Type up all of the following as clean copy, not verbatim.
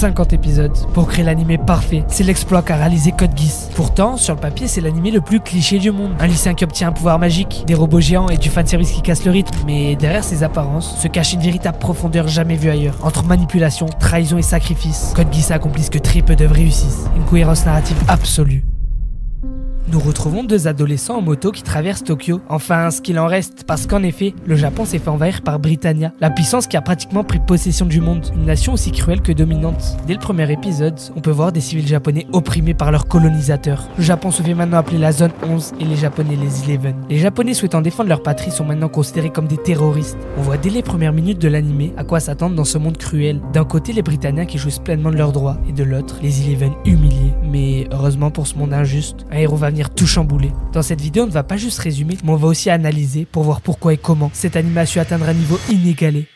50 épisodes pour créer l'animé parfait. C'est l'exploit qu'a réalisé Code Geass. Pourtant, sur le papier, c'est l'animé le plus cliché du monde. Un lycéen qui obtient un pouvoir magique, des robots géants et du fanservice qui casse le rythme. Mais derrière ces apparences se cache une véritable profondeur jamais vue ailleurs. Entre manipulation, trahison et sacrifice, Code Geass accomplit ce que très peu d'œuvres réussissent. Une cohérence narrative absolue. Nous retrouvons deux adolescents en moto qui traversent Tokyo. Enfin, ce qu'il en reste, parce qu'en effet, le Japon s'est fait envahir par Britannia, la puissance qui a pratiquement pris possession du monde, une nation aussi cruelle que dominante. Dès le premier épisode, on peut voir des civils japonais opprimés par leurs colonisateurs. Le Japon se fait maintenant appeler la zone 11 et les Japonais les 11. Les Japonais souhaitant défendre leur patrie sont maintenant considérés comme des terroristes. On voit dès les premières minutes de l'animé à quoi s'attendre dans ce monde cruel. D'un côté, les Britanniens qui jouissent pleinement de leurs droits, et de l'autre, les 11 humiliés. Mais heureusement pour ce monde injuste, un héros va venir tout chambouler. Dans cette vidéo, on ne va pas juste résumer, mais on va aussi analyser pour voir pourquoi et comment cette anime a su atteindre un niveau inégalé.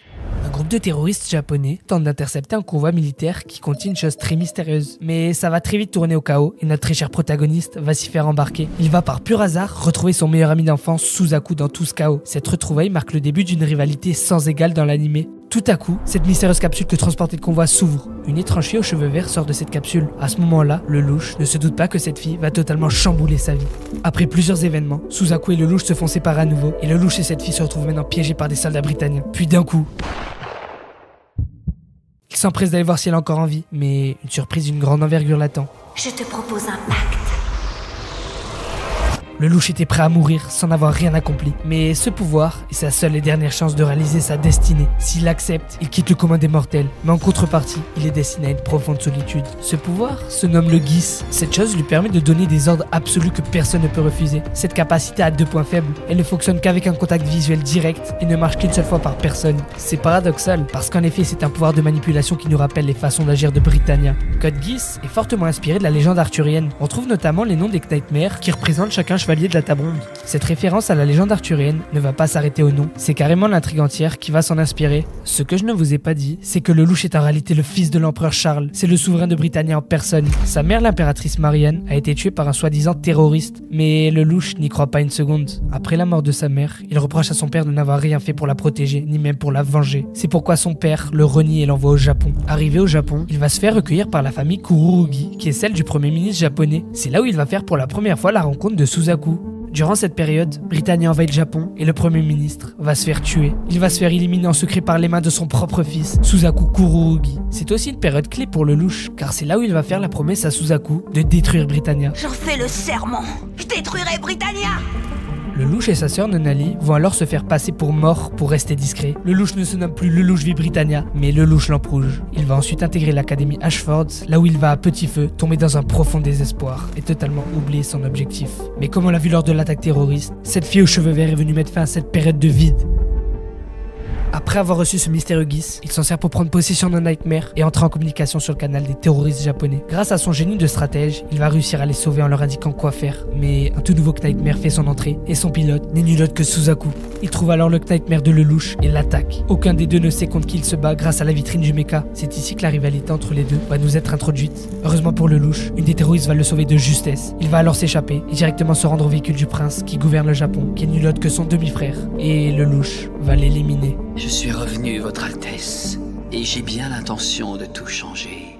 Un groupe de terroristes japonais tente d'intercepter un convoi militaire qui contient une chose très mystérieuse. Mais ça va très vite tourner au chaos et notre très cher protagoniste va s'y faire embarquer. Il va par pur hasard retrouver son meilleur ami d'enfance Suzaku dans tout ce chaos. Cette retrouvaille marque le début d'une rivalité sans égale dans l'animé. Tout à coup, cette mystérieuse capsule que transportait le convoi s'ouvre. Une étrange fille aux cheveux verts sort de cette capsule. À ce moment-là, le louche ne se doute pas que cette fille va totalement chambouler sa vie. Après plusieurs événements, Suzaku et le louche se font séparer à nouveau. Et le louche et cette fille se retrouvent maintenant piégés par des soldats britanniens. Puis d'un coup, il s'empresse d'aller voir si elle est encore en vie, mais une surprise d'une grande envergure l'attend. Je te propose un pacte. Le louche était prêt à mourir sans avoir rien accompli. Mais ce pouvoir est sa seule et dernière chance de réaliser sa destinée. S'il l'accepte, il quitte le commun des mortels. Mais en contrepartie, il est destiné à une profonde solitude. Ce pouvoir se nomme le Geass. Cette chose lui permet de donner des ordres absolus que personne ne peut refuser. Cette capacité a deux points faibles. Elle ne fonctionne qu'avec un contact visuel direct et ne marche qu'une seule fois par personne. C'est paradoxal, parce qu'en effet, c'est un pouvoir de manipulation qui nous rappelle les façons d'agir de Britannia. Code Geass est fortement inspiré de la légende arthurienne. On trouve notamment les noms des Knightmares qui représentent chacun chevalier de la table ronde. Cette référence à la légende arthurienne ne va pas s'arrêter au nom, c'est carrément l'intrigue entière qui va s'en inspirer. Ce que je ne vous ai pas dit, c'est que le louche est en réalité le fils de l'empereur Charles, c'est le souverain de Britannia en personne. Sa mère, l'impératrice Marianne, a été tuée par un soi-disant terroriste, mais le louche n'y croit pas une seconde. Après la mort de sa mère, il reproche à son père de n'avoir rien fait pour la protéger, ni même pour la venger. C'est pourquoi son père le renie et l'envoie au Japon. Arrivé au Japon, il va se faire recueillir par la famille Kururugi, qui est celle du premier ministre japonais. C'est là où il va faire pour la première fois la rencontre de Suzaku. Durant cette période, Britannia envahit le Japon et le premier ministre va se faire tuer. Il va se faire éliminer en secret par les mains de son propre fils, Suzaku Kururugi. C'est aussi une période clé pour le louche, car c'est là où il va faire la promesse à Suzaku de détruire Britannia. J'en fais le serment. Je détruirai Britannia. Le louche et sa sœur Nonali vont alors se faire passer pour morts pour rester discret. Le louche ne se nomme plus le louche Britannia, mais le louche Lampe Rouge. Il va ensuite intégrer l'académie Ashford, là où il va à petit feu tomber dans un profond désespoir et totalement oublier son objectif. Mais comme on l'a vu lors de l'attaque terroriste, cette fille aux cheveux verts est venue mettre fin à cette période de vide. Après avoir reçu ce mystérieux Geass, il s'en sert pour prendre possession d'un Nightmare et entrer en communication sur le canal des terroristes japonais. Grâce à son génie de stratège, il va réussir à les sauver en leur indiquant quoi faire. Mais un tout nouveau Nightmare fait son entrée et son pilote n'est nul autre que Suzaku. Il trouve alors le Nightmare de le louche et l'attaque. Aucun des deux ne sait contre qui il se bat grâce à la vitrine du mecha. C'est ici que la rivalité entre les deux va nous être introduite. Heureusement pour le louche, une des terroristes va le sauver de justesse. Il va alors s'échapper et directement se rendre au véhicule du prince qui gouverne le Japon, qui est nul autre que son demi-frère. Et le louche va l'éliminer. Je suis revenu, Votre Altesse, et j'ai bien l'intention de tout changer.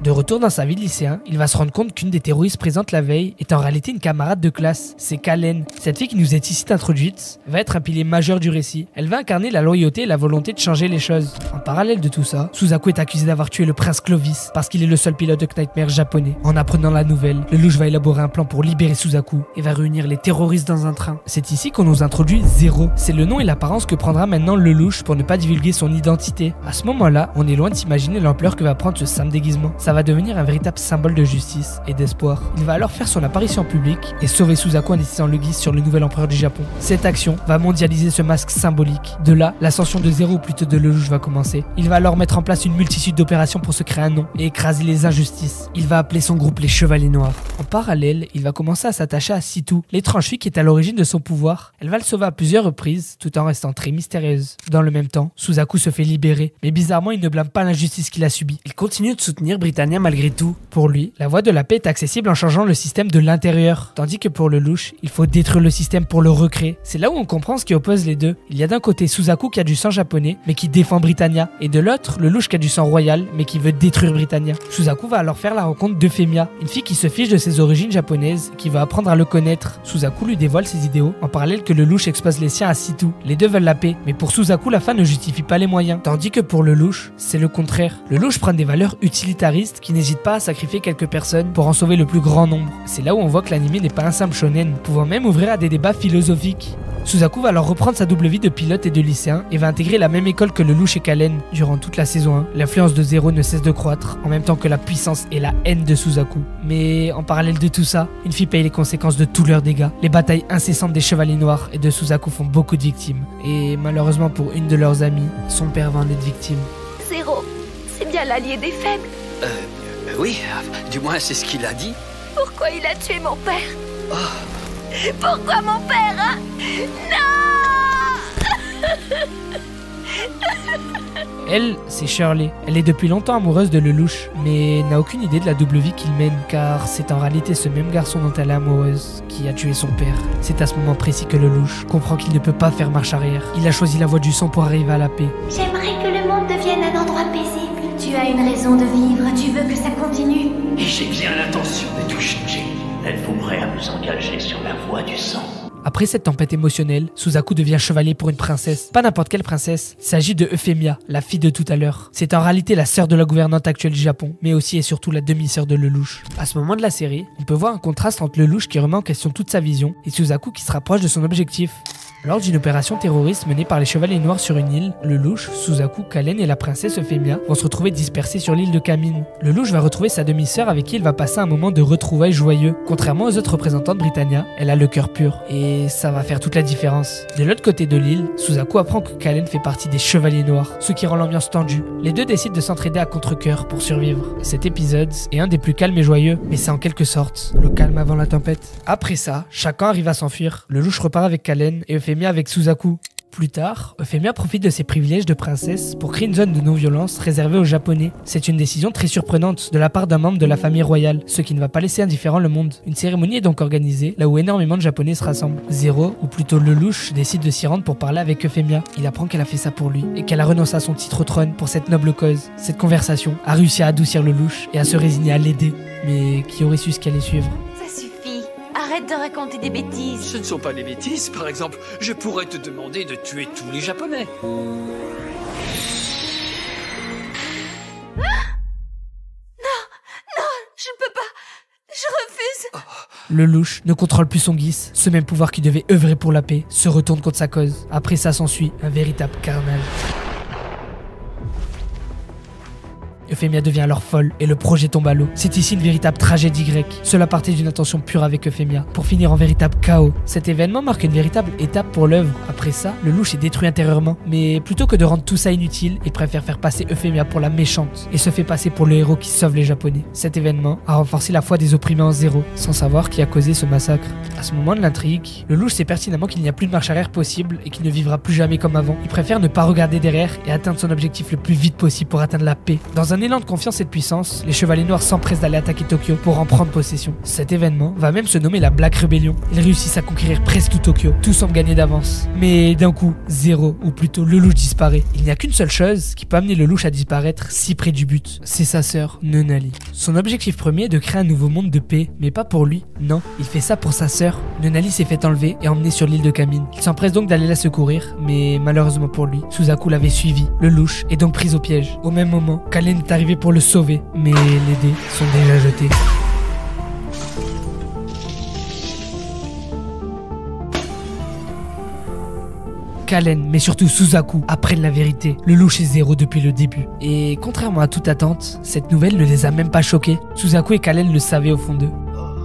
De retour dans sa vie de lycéen, il va se rendre compte qu'une des terroristes présentes la veille est en réalité une camarade de classe, c'est Kalen. Cette fille qui nous est ici introduite va être un pilier majeur du récit. Elle va incarner la loyauté et la volonté de changer les choses. En parallèle de tout ça, Suzaku est accusé d'avoir tué le prince Clovis parce qu'il est le seul pilote de Nightmare japonais. En apprenant la nouvelle, le louche va élaborer un plan pour libérer Suzaku et va réunir les terroristes dans un train. C'est ici qu'on nous introduit Zero. C'est le nom et l'apparence que prendra maintenant le louche pour ne pas divulguer son identité. À ce moment-là, on est loin de s'imaginer l'ampleur que va prendre ce simple déguisement. Ça va devenir un véritable symbole de justice et d'espoir. Il va alors faire son apparition en public et sauver Suzaku en décidant le Geass sur le nouvel empereur du Japon. Cette action va mondialiser ce masque symbolique. De là, l'ascension de Zero ou plutôt de le louche va commencer. Il va alors mettre en place une multitude d'opérations pour se créer un nom et écraser les injustices. Il va appeler son groupe les Chevaliers Noirs. En parallèle, il va commencer à s'attacher à Situ, l'étrange fille qui est à l'origine de son pouvoir. Elle va le sauver à plusieurs reprises tout en restant très mystérieuse. Dans le même temps, Suzaku se fait libérer, mais bizarrement il ne blâme pas l'injustice qu'il a subie. Il continue de soutenir Britannia Britannia malgré tout. Pour lui, la voie de la paix est accessible en changeant le système de l'intérieur, tandis que pour le louche, il faut détruire le système pour le recréer. C'est là où on comprend ce qui oppose les deux. Il y a d'un côté Suzaku qui a du sang japonais, mais qui défend Britannia, et de l'autre, le louche qui a du sang royal, mais qui veut détruire Britannia. Suzaku va alors faire la rencontre d'Euphemia, une fille qui se fiche de ses origines japonaises, qui va apprendre à le connaître. Suzaku lui dévoile ses idéaux, en parallèle que le louche expose les siens à Situ. Les deux veulent la paix, mais pour Suzaku, la fin ne justifie pas les moyens, tandis que pour le louche, c'est le contraire. Le louche prend des valeurs utilitaristes qui n'hésitent pas à sacrifier quelques personnes pour en sauver le plus grand nombre. C'est là où on voit que l'anime n'est pas un simple shonen, pouvant même ouvrir à des débats philosophiques. Suzaku va alors reprendre sa double vie de pilote et de lycéen et va intégrer la même école que le louche et Kalen. Durant toute la saison 1, l'influence de Zero ne cesse de croître, en même temps que la puissance et la haine de Suzaku. Mais en parallèle de tout ça, une fille paye les conséquences de tous leurs dégâts. Les batailles incessantes des chevaliers noirs et de Suzaku font beaucoup de victimes. Et malheureusement pour une de leurs amies, son père va en être victime. Zero, c'est bien l'allié des faibles. Oui, du moins c'est ce qu'il a dit. Pourquoi il a tué mon père? Pourquoi mon père, hein? Non! Elle, c'est Shirley. Elle est depuis longtemps amoureuse de Lelouch, mais n'a aucune idée de la double vie qu'il mène, car c'est en réalité ce même garçon dont elle est amoureuse qui a tué son père. C'est à ce moment précis que Lelouch comprend qu'il ne peut pas faire marche arrière. Il a choisi la voie du sang pour arriver à la paix. J'aimerais que le monde devienne un endroit paisible. Tu as une raison de vivre, tu veux que ça continue. Et j'ai bien l'intention de tout changer. Êtes-vous prêt à vous engager sur la voie du sang? Après cette tempête émotionnelle, Suzaku devient chevalier pour une princesse. Pas n'importe quelle princesse, il s'agit de Euphemia, la fille de tout à l'heure. C'est en réalité la sœur de la gouvernante actuelle du Japon, mais aussi et surtout la demi-sœur de Lelouch. À ce moment de la série, on peut voir un contraste entre Lelouch qui remet en question toute sa vision et Suzaku qui se rapproche de son objectif. Lors d'une opération terroriste menée par les Chevaliers Noirs sur une île, Lelouch, Suzaku, Kalen et la princesse Euphemia vont se retrouver dispersés sur l'île de Kamine. Lelouch va retrouver sa demi-sœur avec qui il va passer un moment de retrouvailles joyeux. Contrairement aux autres représentants de Britannia, elle a le cœur pur. Et ça va faire toute la différence. De l'autre côté de l'île, Suzaku apprend que Kalen fait partie des Chevaliers Noirs, ce qui rend l'ambiance tendue. Les deux décident de s'entraider à contre-cœur pour survivre. Cet épisode est un des plus calmes et joyeux, mais c'est en quelque sorte le calme avant la tempête. Après ça, chacun arrive à s'enfuir. Lelouch repart avec Kalen et Euphemia avec Suzaku. Plus tard, Euphemia profite de ses privilèges de princesse pour créer une zone de non-violence réservée aux Japonais. C'est une décision très surprenante de la part d'un membre de la famille royale, ce qui ne va pas laisser indifférent le monde. Une cérémonie est donc organisée, là où énormément de Japonais se rassemblent. Zero, ou plutôt Lelouch, décide de s'y rendre pour parler avec Euphemia. Il apprend qu'elle a fait ça pour lui, et qu'elle a renoncé à son titre au trône pour cette noble cause. Cette conversation a réussi à adoucir Lelouch et à se résigner à l'aider. Mais qui aurait su ce qu'elle allait suivre? Ça suffit. Arrête de raconter des bêtises. Ce ne sont pas des bêtises, par exemple. Je pourrais te demander de tuer tous les Japonais. Je ne peux pas. Je refuse. Lelouch ne contrôle plus son Geass. Ce même pouvoir qui devait œuvrer pour la paix se retourne contre sa cause. Après ça s'ensuit un véritable carnage. Euphemia devient alors folle et le projet tombe à l'eau. C'est ici une véritable tragédie grecque. Cela partait d'une intention pure avec Euphemia, pour finir en véritable chaos. Cet événement marque une véritable étape pour l'œuvre. Après ça, Lelouch est détruit intérieurement. Mais plutôt que de rendre tout ça inutile, il préfère faire passer Euphemia pour la méchante et se fait passer pour le héros qui sauve les Japonais. Cet événement a renforcé la foi des opprimés en Zero, sans savoir qui a causé ce massacre. À ce moment de l'intrigue, Lelouch sait pertinemment qu'il n'y a plus de marche arrière possible et qu'il ne vivra plus jamais comme avant. Il préfère ne pas regarder derrière et atteindre son objectif le plus vite possible pour atteindre la paix. Dans un élan de confiance et de puissance, les Chevaliers Noirs s'empressent d'aller attaquer Tokyo pour en prendre possession. Cet événement va même se nommer la Black Rebellion. Ils réussissent à conquérir presque tout Tokyo, tout semble gagné d'avance. Mais d'un coup, Zero, ou plutôt Lelouch disparaît. Il n'y a qu'une seule chose qui peut amener Lelouch à disparaître si près du but. C'est sa sœur, Nonali. Son objectif premier est de créer un nouveau monde de paix, mais pas pour lui, non. Il fait ça pour sa sœur. Nonali s'est fait enlever et emmener sur l'île de Kamine. Il s'empresse donc d'aller la secourir, mais malheureusement pour lui, Suzaku l'avait suivi. Lelouch est donc pris au piège. Au même moment, Kalen est arrivé pour le sauver, mais les dés sont déjà jetés. Kalen, mais surtout Suzaku, apprennent la vérité. Lelouch est Zero depuis le début. Et contrairement à toute attente, cette nouvelle ne les a même pas choqués. Suzaku et Kalen le savaient au fond d'eux.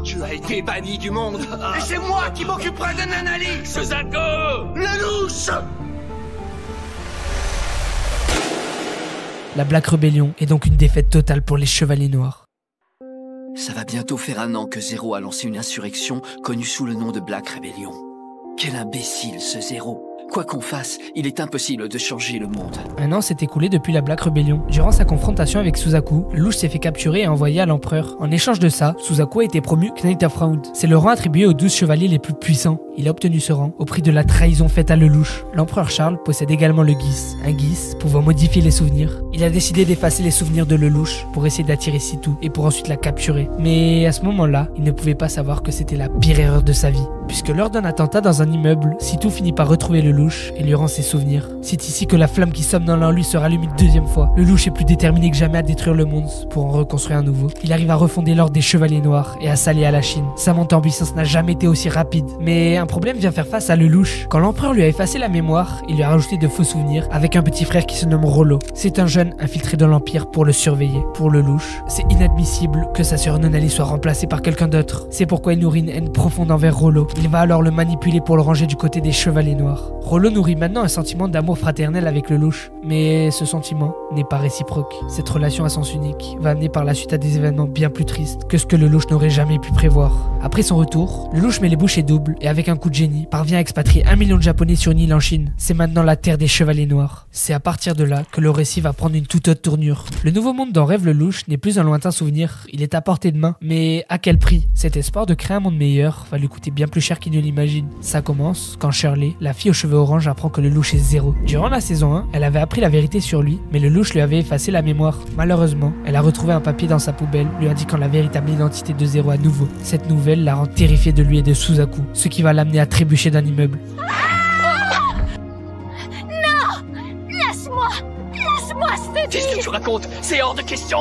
Tu as été banni du monde. Et c'est moi qui m'occuperai de Nonali. Suzaku! Lelouch! La Black Rebellion est donc une défaite totale pour les Chevaliers Noirs. Ça va bientôt faire un an que Zero a lancé une insurrection connue sous le nom de Black Rebellion. Quel imbécile ce Zero! Quoi qu'on fasse, il est impossible de changer le monde. Un an s'est écoulé depuis la Black Rebellion. Durant sa confrontation avec Suzaku, le louche s'est fait capturer et envoyé à l'empereur. En échange de ça, Suzaku a été promu Knight of Round. C'est le rang attribué aux 12 chevaliers les plus puissants. Il a obtenu ce rang au prix de la trahison faite à Lelouch. L'empereur Charles possède également le Geass, un Geass pouvant modifier les souvenirs. Il a décidé d'effacer les souvenirs de Lelouch pour essayer d'attirer Situ et pour ensuite la capturer. Mais à ce moment-là, il ne pouvait pas savoir que c'était la pire erreur de sa vie. Puisque lors d'un attentat dans un immeuble, Situ finit par retrouver Lelouch et lui rend ses souvenirs. C'est ici que la flamme qui somnole en lui se rallume une deuxième fois. Lelouch est plus déterminé que jamais à détruire le monde pour en reconstruire un nouveau. Il arrive à refonder l'ordre des Chevaliers Noirs et à s'allier à la Chine. Sa montée en puissance n'a jamais été aussi rapide. Mais un problème vient faire face à Lelouch. Quand l'empereur lui a effacé la mémoire, il lui a rajouté de faux souvenirs avec un petit frère qui se nomme Rollo. C'est un jeune infiltré dans l'Empire pour le surveiller. Pour Lelouch, c'est inadmissible que sa sœur Nunnally soit remplacée par quelqu'un d'autre. C'est pourquoi il nourrit une haine profonde envers Rollo. Il va alors le manipuler pour le ranger du côté des Chevaliers Noirs. Rollo nourrit maintenant un sentiment d'amour fraternel avec Lelouch, mais ce sentiment n'est pas réciproque. Cette relation à sens unique va amener par la suite à des événements bien plus tristes que ce que Lelouch n'aurait jamais pu prévoir. Après son retour, Lelouch met les bouchées doubles et avec un coup de génie, parvient à expatrier 1 million de Japonais sur une île en Chine. C'est maintenant la terre des Chevaliers Noirs. C'est à partir de là que le récit va prendre une toute autre tournure. Le nouveau monde dont rêve Lelouch n'est plus un lointain souvenir, il est à portée de main. Mais à quel prix? Cet espoir de créer un monde meilleur va lui coûter bien plus cher qu'il ne l'imagine. Ça commence quand Shirley, la fille aux cheveux orange, apprend que Lelouch est zéro. Durant la saison 1, elle avait appris la vérité sur lui, mais Lelouch lui avait effacé la mémoire. Malheureusement, elle a retrouvé un papier dans sa poubelle, lui indiquant la véritable identité de Zéro à nouveau. Cette nouvelle la rend terrifiée de lui et de Suzaku, ce qui va l'amener à trébucher d'un immeuble. Qu'est-ce que tu racontes? C'est hors de question.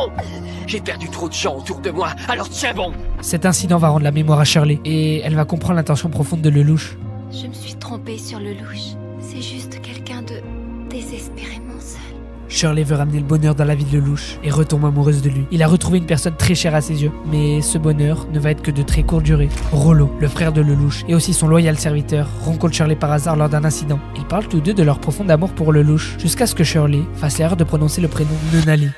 J'ai perdu trop de gens autour de moi, alors tiens bon. Cet incident va rendre la mémoire à Shirley, et elle va comprendre l'intention profonde de Lelouch. Je me suis trompée sur Lelouch. C'est juste quelqu'un de désespérément seul. Shirley veut ramener le bonheur dans la vie de Lelouch et retombe amoureuse de lui. Il a retrouvé une personne très chère à ses yeux, mais ce bonheur ne va être que de très courte durée. Rollo, le frère de Lelouch, et aussi son loyal serviteur, rencontrent Shirley par hasard lors d'un incident. Ils parlent tous deux de leur profond amour pour Lelouch, jusqu'à ce que Shirley fasse l'erreur de prononcer le prénom Nunnally.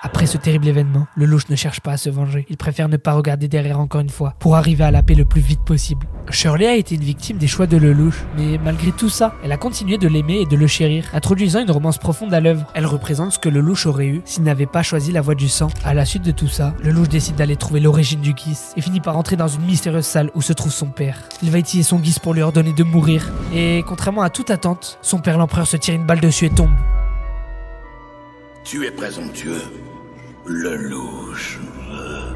Après ce terrible événement, Lelouch ne cherche pas à se venger. Il préfère ne pas regarder derrière encore une fois, pour arriver à la paix le plus vite possible. Shirley a été une victime des choix de Lelouch, mais malgré tout ça, elle a continué de l'aimer et de le chérir, introduisant une romance profonde à l'œuvre. Elle représente ce que Lelouch aurait eu s'il n'avait pas choisi la voie du sang. À la suite de tout ça, Lelouch décide d'aller trouver l'origine du Geass et finit par entrer dans une mystérieuse salle où se trouve son père. Il va utiliser son Geass pour lui ordonner de mourir, et contrairement à toute attente, son père l'empereur se tire une balle dessus et tombe. Tu es présomptueux, Lelouch.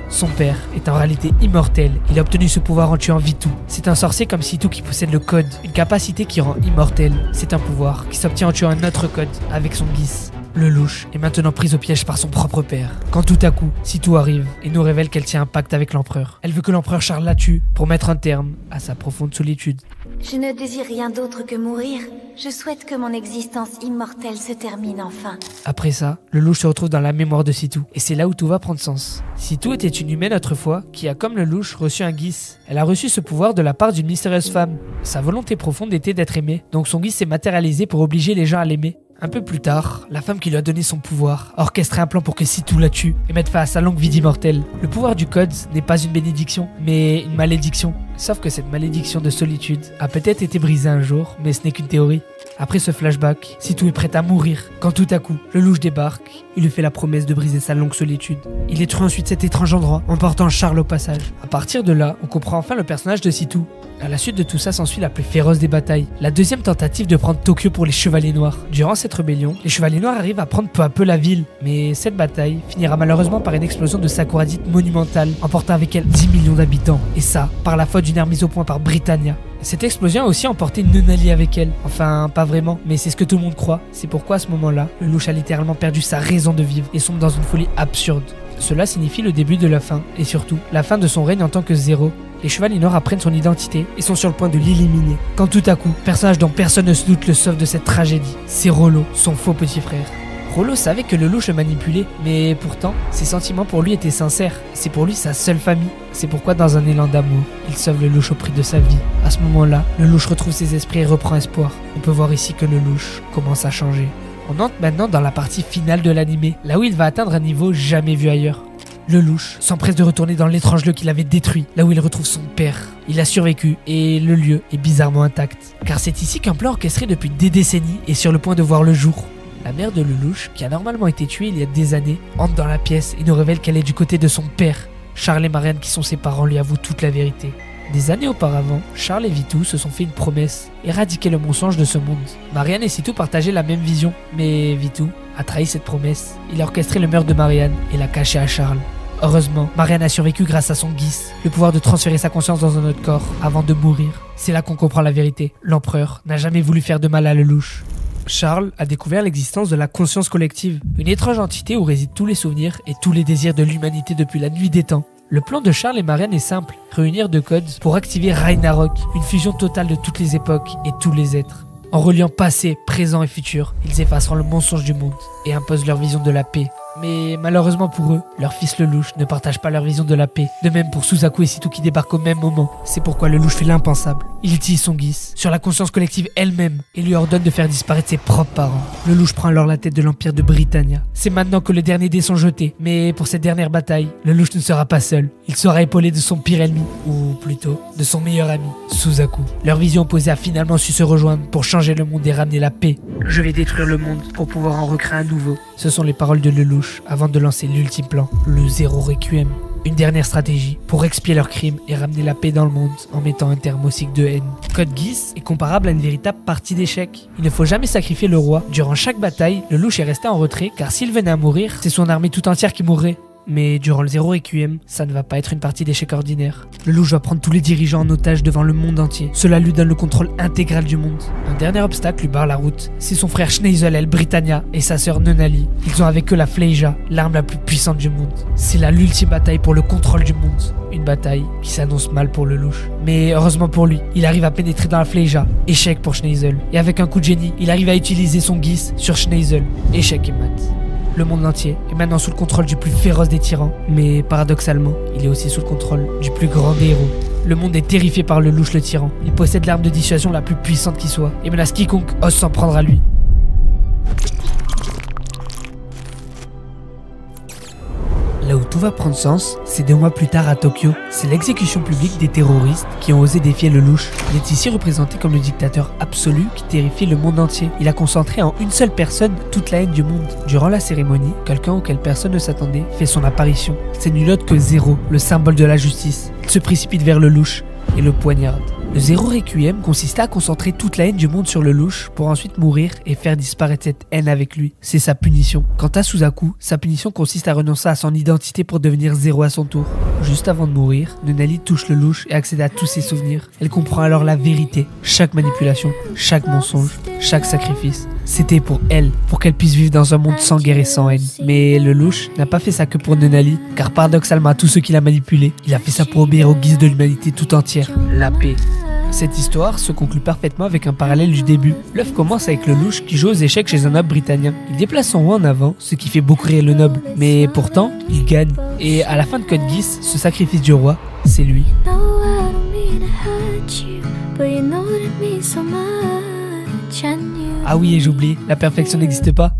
Son père est en réalité immortel. Il a obtenu ce pouvoir en tuant Vitu. C'est un sorcier comme Situ qui possède le code, une capacité qui rend immortel. C'est un pouvoir qui s'obtient en tuant un autre code avec son Geass. Lelouch est maintenant prise au piège par son propre père. Quand tout à coup, Situ arrive et nous révèle qu'elle tient un pacte avec l'empereur. Elle veut que l'empereur Charles la tue pour mettre un terme à sa profonde solitude. Je ne désire rien d'autre que mourir. Je souhaite que mon existence immortelle se termine enfin. Après ça, Lelouch se retrouve dans la mémoire de Situ. Et c'est là où tout va prendre sens. Situ était une humaine autrefois qui a, comme Lelouch, reçu un Geass. Elle a reçu ce pouvoir de la part d'une mystérieuse femme. Sa volonté profonde était d'être aimée, donc son Geass s'est matérialisé pour obliger les gens à l'aimer. Un peu plus tard, la femme qui lui a donné son pouvoir a orchestré un plan pour que Situ la tue et mette fin à sa longue vie d'immortel. Le pouvoir du code n'est pas une bénédiction, mais une malédiction. Sauf que cette malédiction de solitude a peut-être été brisée un jour, mais ce n'est qu'une théorie. Après ce flashback, Situ est prête à mourir, quand tout à coup, Lelouch débarque. Il lui fait la promesse de briser sa longue solitude. Il détruit ensuite cet étrange endroit, emportant Charles au passage. À partir de là, on comprend enfin le personnage de Situ. À la suite de tout ça s'ensuit la plus féroce des batailles, la deuxième tentative de prendre Tokyo pour les Chevaliers Noirs. Durant cette rébellion, les Chevaliers Noirs arrivent à prendre peu à peu la ville, mais cette bataille finira malheureusement par une explosion de Sakura dite monumentale, emportant avec elle 10 millions d'habitants, et ça, par la faute d'une arme mise au point par Britannia. Cette explosion a aussi emporté Nunnally avec elle. Enfin, pas vraiment, mais c'est ce que tout le monde croit. C'est pourquoi à ce moment-là, Lelouch a littéralement perdu sa raison de vivre et sombre dans une folie absurde. Cela signifie le début de la fin, et surtout, la fin de son règne en tant que Zéro. Les Chevaliers Noirs apprennent son identité et sont sur le point de l'éliminer. Quand tout à coup, personnage dont personne ne se doute le sauve de cette tragédie. C'est Rollo, son faux petit frère. Rollo savait que Lelouch le manipulait, mais pourtant, ses sentiments pour lui étaient sincères. C'est pour lui sa seule famille. C'est pourquoi dans un élan d'amour, il sauve Lelouch au prix de sa vie. À ce moment-là, Lelouch retrouve ses esprits et reprend espoir. On peut voir ici que Lelouch commence à changer. On entre maintenant dans la partie finale de l'animé, là où il va atteindre un niveau jamais vu ailleurs. Lelouch s'empresse de retourner dans l'étrange lieu qu'il avait détruit, là où il retrouve son père. Il a survécu et le lieu est bizarrement intact. Car c'est ici qu'un plan orchestré depuis des décennies est sur le point de voir le jour. La mère de Lelouch, qui a normalement été tuée il y a des années, entre dans la pièce et nous révèle qu'elle est du côté de son père. Charles et Marianne, qui sont ses parents, lui avouent toute la vérité. Des années auparavant, Charles et Vitou se sont fait une promesse, éradiquer le mensonge de ce monde. Marianne et Sitou partageaient la même vision, mais Vitou a trahi cette promesse. Il a orchestré le meurtre de Marianne et l'a caché à Charles. Heureusement, Marianne a survécu grâce à son Geass, le pouvoir de transférer sa conscience dans un autre corps avant de mourir. C'est là qu'on comprend la vérité. L'empereur n'a jamais voulu faire de mal à Lelouch. Charles a découvert l'existence de la conscience collective, une étrange entité où résident tous les souvenirs et tous les désirs de l'humanité depuis la nuit des temps. Le plan de Charles et Marianne est simple, réunir deux codes pour activer Ragnarok, une fusion totale de toutes les époques et tous les êtres. En reliant passé, présent et futur, ils effaceront le mensonge du monde et imposent leur vision de la paix. Mais malheureusement pour eux, leur fils Lelouch ne partage pas leur vision de la paix. De même pour Suzaku et Sitou qui débarquent au même moment. C'est pourquoi Lelouch fait l'impensable. Il utilise son Geass sur la conscience collective elle-même et lui ordonne de faire disparaître ses propres parents. Lelouch prend alors la tête de l'Empire de Britannia. C'est maintenant que les derniers dés sont jetés. Mais pour cette dernière bataille, Lelouch ne sera pas seul. Il sera épaulé de son pire ennemi, ou plutôt de son meilleur ami, Suzaku. Leur vision opposée a finalement su se rejoindre pour changer le monde et ramener la paix. Je vais détruire le monde pour pouvoir en recréer un nouveau. Ce sont les paroles de Lelouch avant de lancer l'ultime plan, le Zéro Requiem. Une dernière stratégie pour expier leurs crimes et ramener la paix dans le monde en mettant un terme au cycle de haine. Code Geass est comparable à une véritable partie d'échecs. Il ne faut jamais sacrifier le roi. Durant chaque bataille, Lelouch est resté en retrait car s'il venait à mourir, c'est son armée tout entière qui mourrait. Mais durant le Zéro Requiem, ça ne va pas être une partie d'échecs ordinaire. Lelouch va prendre tous les dirigeants en otage devant le monde entier. Cela lui donne le contrôle intégral du monde. Un dernier obstacle lui barre la route. C'est son frère Schneisel El Britannia et sa sœur Nunali. Ils ont avec eux la Fleija, l'arme la plus puissante du monde. C'est là l'ultime bataille pour le contrôle du monde. Une bataille qui s'annonce mal pour Lelouch. Mais heureusement pour lui, il arrive à pénétrer dans la Fleija. Échec pour Schneisel. Et avec un coup de génie, il arrive à utiliser son Geass sur Schneisel. Échec et mat. Le monde entier est maintenant sous le contrôle du plus féroce des tyrans, mais paradoxalement, il est aussi sous le contrôle du plus grand des héros. Le monde est terrifié par Lelouch le tyran. Il possède l'arme de dissuasion la plus puissante qui soit, et menace quiconque ose s'en prendre à lui. Là où tout va prendre sens, c'est 2 mois plus tard à Tokyo. C'est l'exécution publique des terroristes qui ont osé défier Lelouch. Il est ici représenté comme le dictateur absolu qui terrifie le monde entier. Il a concentré en une seule personne toute la haine du monde. Durant la cérémonie, quelqu'un auquel personne ne s'attendait fait son apparition. C'est nul autre que Zéro, le symbole de la justice. Il se précipite vers Lelouch et le poignarde. Le Zéro Requiem consistait à concentrer toute la haine du monde sur Lelouch pour ensuite mourir et faire disparaître cette haine avec lui. C'est sa punition. Quant à Suzaku, sa punition consiste à renoncer à son identité pour devenir Zéro à son tour. Juste avant de mourir, Nunali touche Lelouch et accède à tous ses souvenirs. Elle comprend alors la vérité. Chaque manipulation, chaque mensonge, chaque sacrifice. C'était pour elle, pour qu'elle puisse vivre dans un monde sans guerre et sans haine. Mais Lelouch n'a pas fait ça que pour Nunali, car paradoxalement à tous ceux qu'il a manipulés, il a fait ça pour obéir au Geass de l'humanité tout entière, la paix. Cette histoire se conclut parfaitement avec un parallèle du début. L'œuvre commence avec Lelouch qui joue aux échecs chez un noble britannique. Il déplace son roi en avant, ce qui fait beaucoup rire le noble. Mais pourtant, il gagne. Et à la fin de Code Geass, ce sacrifice du roi, c'est lui. Ah oui, et j'oublie, la perfection n'existe pas.